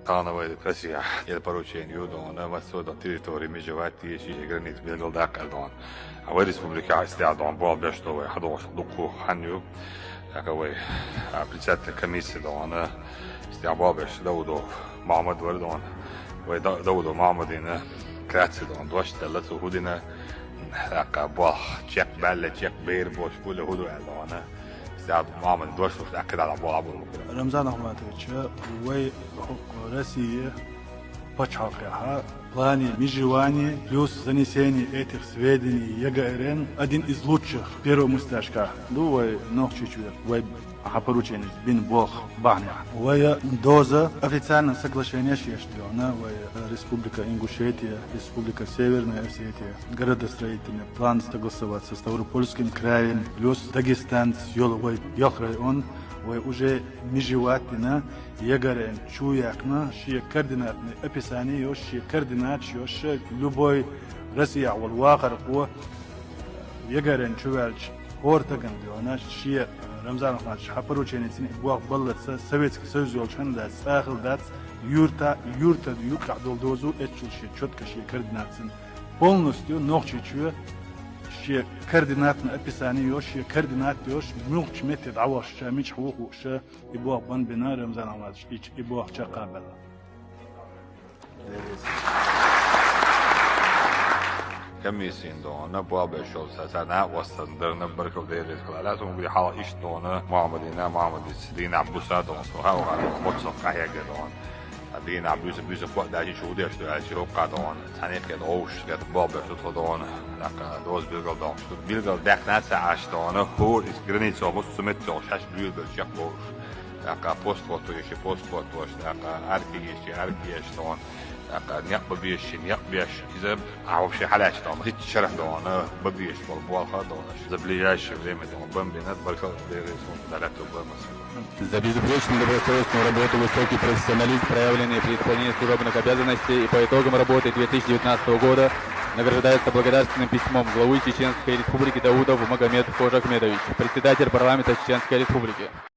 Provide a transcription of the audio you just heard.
Kanavaydı Rusya el поручению дона васода территории межевати и границ Белгородка дон. А в республике Астиадон был бештовый ходош дуку ханю. Таковой председатель комиссии дона Стиабабеш Даудов Мамад Вардон. Вай Даудов Мамадина Краци дон доштella суhudina. Акабах чек балле чек бейр бош كل هدوء دона. استعد معمل دوش أكد على أبو رمضان أحمدович وي Россия почалкаха плане межевания плюс занесение этих сведений ЕГРН один из лучших первого мусташка. Вой ногчичвер вой поручение бин бог бахня. Вой доза официальное соглашение шештиона вой Республика Ингушетия, Республика Северная Осетия, городостроительный план согласоваться с Ставропольским краем плюс Дагестан с Ёловой район. Вой уже межеватина ЕГРН чуякна ши координатные описание ёш ши координат ёш любой Россия والواقع هو ЕГРН чувальч ортаган диона ши Рамзан Ахмадович порученицы бог баллаца Советский Союз ёлчан да сахил да юрта юрка долдозу этчул ши чётко ши координацин полностью ногчичу شيء كاردينات أبيساني يوش شيء كاردينات يوش ملوك متد عواش مش حقوق ش يبوح بن بنا رمزان عمادش إيش يبوح شقابل. Комиссиин дона бабешол сазана вастандырны бір көбдерес кылалар соң бу хала иш дона Мамадина Сидин Абдуса дона соха ва хотсо каяге дона Дин Абдуса бюзе по дажи шудеш да широп кадон санек ед оуш гет бабешол дона лака доз билгал дон билгал дахнаса аш дона хор из граница обус сумет шаш билгал шак оуш лака постфото лака аркиеш дона نيق ببيش إذا عوف شيء حلاش طبعا هيك شرح دوانا ببيش بالبوال خدوانا إذا بليجاش время بم بينات بركة ديريسون دلاتو بمس. За безупречную добросовестную работу, высокий профессионализм, проявленный при исполнении служебных обязанностей и по итогам работы 2019 года награждается благодарственным письмом главы Чеченской Республики Даудов Магомед Хожахмедович, председатель парламента Чеченской Республики.